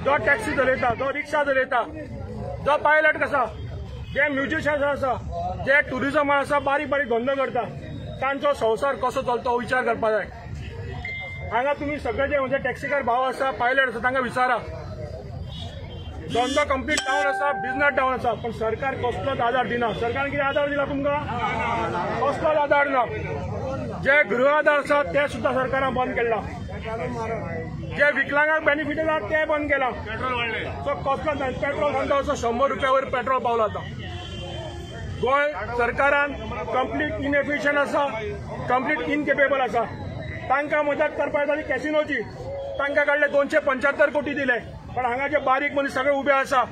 जो टॅक्सी चलयता, जो रिक्षा चलयता, जो पायलट कसा, जे म्युझिशियन्स आसा, जे टुरिझम आसा, बारीक बारीक धंदो करता, तांचो संवसार कसो चलता हो विचार करपा जाय. हांगा तुम्ही सगळे जे म्हणजे टॅक्सीकार भाव आसा, पायलट आसा, तांकां विचारा. धंदो कंप्लीट डावन आसा, बिझनेस डावन आसा, पण सरकार कसलोच आधार दिना. सरकारान कितें आधार दिला तुमकां? कसलोच आधार ना. जे गृह आधार आसा ते सुद्धा सरकारान बंद केला. जे विकलांगांक बेनिफिट आसा ते बंद केला. सो कसलोच ना. पेट्रोल सांगता असो 100 रुपया वयर पेट्रोल पावला आता. गोंय सरकारान कंप्लीट इनएफिशियंट आसा, कंप्लीट इनकेपेबल आसा. तांकां मदत करपा येता ती कॅसिनोची. तांकां काडले 275 कोटी दिले. पण हांगा जे बारीक मनीस सगळे उबे आसा,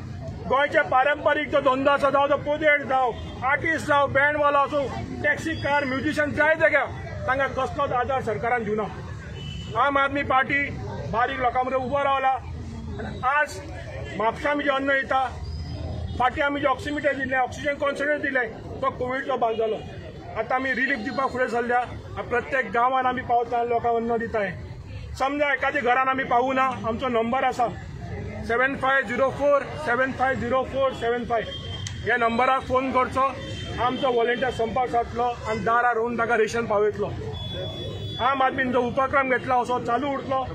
गोंयचे पारंपारीक जो धंदो आसा, जावं तो पोदेड जावं, आर्टिस्ट जावं, बँडवालो आसूं, टॅक्सी कार, म्युझिशियन जाय जाग्या तांकां कसलोच आधार सरकारान दिवना. आम आदमी पार्टी बारीक लोकां मदीं उबो रावला. आनी आज म्हापसा आमी जे अन्न येता, फाटीं आमी जे ऑक्सिमीटर दिले, ऑक्सिजन कॉन्सन्ट्रेटर दिले, तो कोविडचो भाग जालो. आतां आमी रिलीफ दिवपाक फुडें सरल्या. प्रत्येक गांवांत आमी पावता, लोकांक अन्न दिताय. समजा एखाद्या घरान आमी पावूं ना, आमचो नंबर आसा 7504750475. ह्या नंबरार फोन करचो. आमचो व्हॉलंटियर संपर्क साधलो आनी दारार येवन ताका रेशन पावयतलो. आम आदमीन जो उपक्रम घेतला असो चालू उरतलो.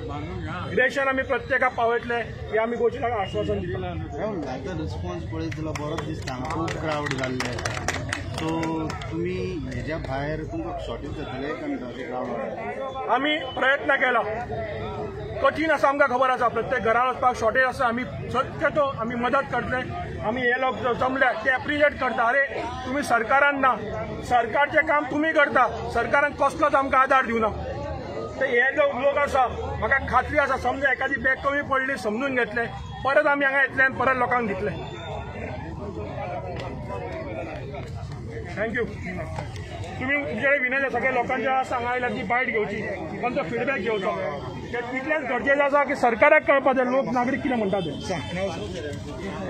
रेशन आमी प्रत्येकाक पावयतले हे आमी गोंयच्या लोकांक आश्वासन दिता. रिस्पॉन्स पळयतलो बरोच दिसता. खूब क्राउड जाल्ले. सो तुमी हेज्या भायर तुमकां शॉर्टेज जातले क्राउड? आमी प्रयत्न केला. कठीण आसा, आमकां खबर आसा. प्रत्येक घरान वचपाक शॉर्टेज आसा. आमी शक्यतो आमी मदत करतले. आमी हे लोक जमले ते एप्रिशिएट करता. अरे तुम्ही सरकारान ना, सरकारचे काम तुम्ही करता, सरकारान कसलोच आमकां आधार दिवना. तर हे जो लोक आसा, म्हाका खात्री आसा समजा एखादी बॅग कमी पडली समजून घेतले, परत आमी हांगा येतले आनी परत लोकांक दितले. थँक्यू. तुम्ही तुमच्याकडे विनंती सगळ्या लोकांच्या सांगायला ती बायट घेवची, त्यांचा फीडबॅक घेवचो. तितलेंच गरजेचं आसा की सरकाराक कळपा जाय लोक नागरीक कितें म्हणटा ते.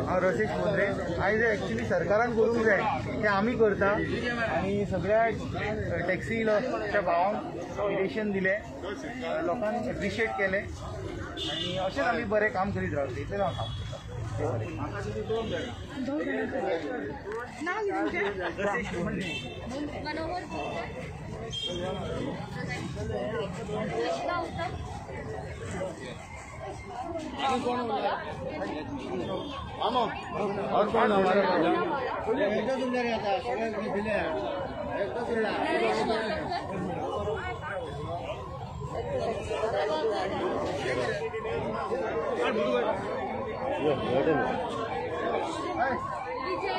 हांव रशीद मोद्रे. आयज एक्चुली सरकारान करूंक जाय तें आमी करता. आनी सगळ्या टॅक्सीच्या भावांक रेशन दिलें, लोकांक एप्रिशिएट केलें आनी अशेंच आमी बरें काम करीत रावतले. इतलें हांव सांगता.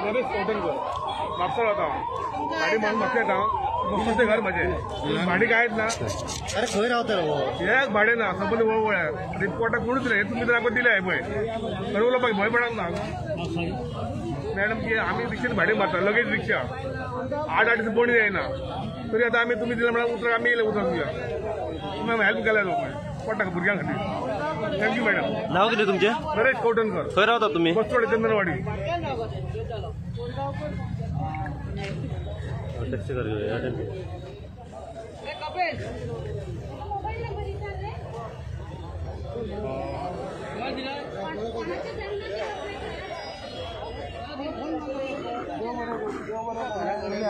नरेश कौटनकर म्हापसा रावता. भाडी म्हणून म्हापसा येता. मस्त घर म्हजे भाडी काय ना. अरे खंय रावता हे भाडे ना, संबंध वळवळ आहे. रिपोर्टाक कोणूच नाही. तुम्ही तर आमकां दिले पळय. खरं उलोवपाक भंय पडना ना मॅडम की आमी रिक्षेन भाडे मारता. लगेच रिक्षा 8 दीस कोणी येयना. तरी आतां आमी तुमी दिलें म्हळ्यार उतर आमी येयले उदक दिया. तुमी हेल्प केल्या लोक पडटा भुरग्यां खातीर. Thank you madam. नाव कितें तुमचें? नरेश कौटनकर. खंय रावता तुमी? बसवाडी चंदनवाडी. टॅक्सी कर.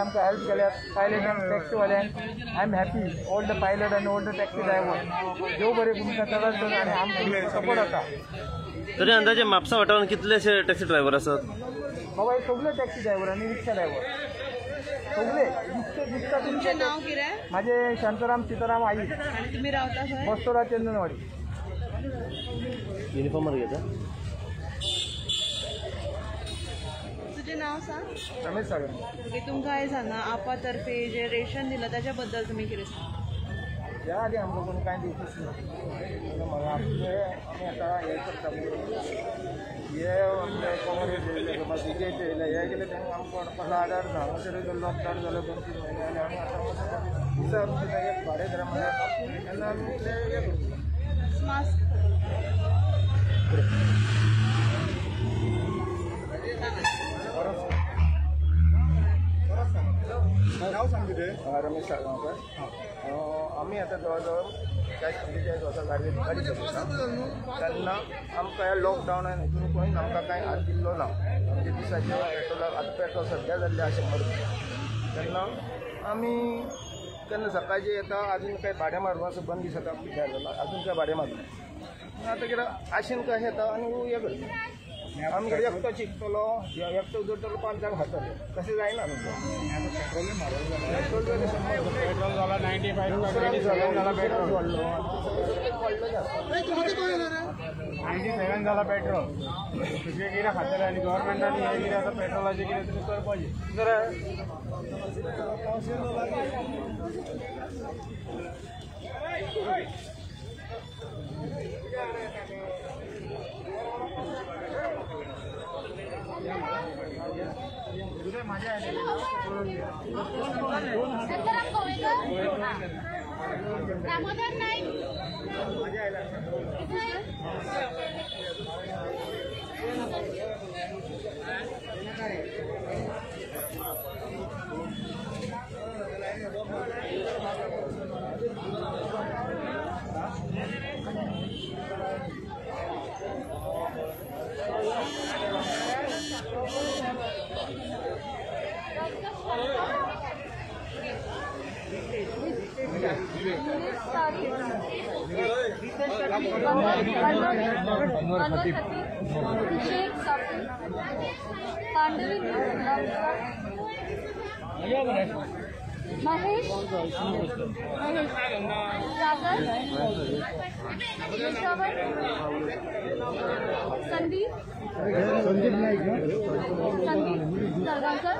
आमकां हेल्प केल्या पायलट आनी टॅक्सीवाल्यांक. I am happy. All the pilot आनी ऑल द टॅक्सी ड्रायव्हर. देव बरें तुमकां चलत चल आनी आमकां सपोर्ट आसा. तरी अंदाजे म्हापसा वाठारांत कितलेशे टॅक्सी ड्रायव्हर आसात? बाबा हे सगळे टॅक्सी ड्रायव्हर आनी रिक्षा ड्रायव्हर सगळे दिसता. तुमचें नाव कितें? माझे शांताराम सीताराम आई. आणि तुम्ही रावता खंय? बसतोडा चंदनवाडी. युनिफॉर्मार घेता. तुझे नाव सांग. रमेश सागर. ओके. तुमकां हांवें सांगा आपा तर्फे जे रेशन दिलां ताच्या बद्दल तुमी कितें सांगा? ह्या आधी आमकां कोणी कांय दिवचीच ना. आमी आतां हें करता हे आमचे कॉमरेड येयले किंवा सीजेचे येयले हे गेले तेंका आमकां कसलो आदार ना. तरी लॉकडावन जालो 2-3 म्हयने आनी आमी आतां दिसा आमचे एक भाडे धरा म्हळ्यार तेन्ना आमी ते हे करता. मास्क नाव सांग कितें? रमेश साळगांवकर. आमी आतां जवळ 40-45 वर्सां गाडी चलयता तेन्ना आमकां ह्या लॉकडावनान हितून कोणी आमकां कांय हात दिल्लो ना. म्हणजे दिसाचे पेट्रोलाक आतां पेट्रोल सद्या जाल्लें 100 रुपया. तेन्ना आमी केन्ना सकाळचे येता अजून काही भाडे मारून असं बंद दिसता पिड्यार जाला अजून काय भाडे मारून आतां कितें आशेन कशें येता आनी हे करता. आमी कडेन एकटो शिकतलो एकटो उजरतलो 5 जाण खातले तशें जायना पेट्रोल जाला 95 जाला पेट्रोल वाडलो 97 जाला पेट्रोल तुजे कितें खातले आनी गव्हर्मेंटान हे कितें आतां पेट्रोलाचें कितें तुमी करपाचें जरा दामोदर नाईक शेख साफी पांडवी महेश सागर संदीप नाईक संदीप सरगावकर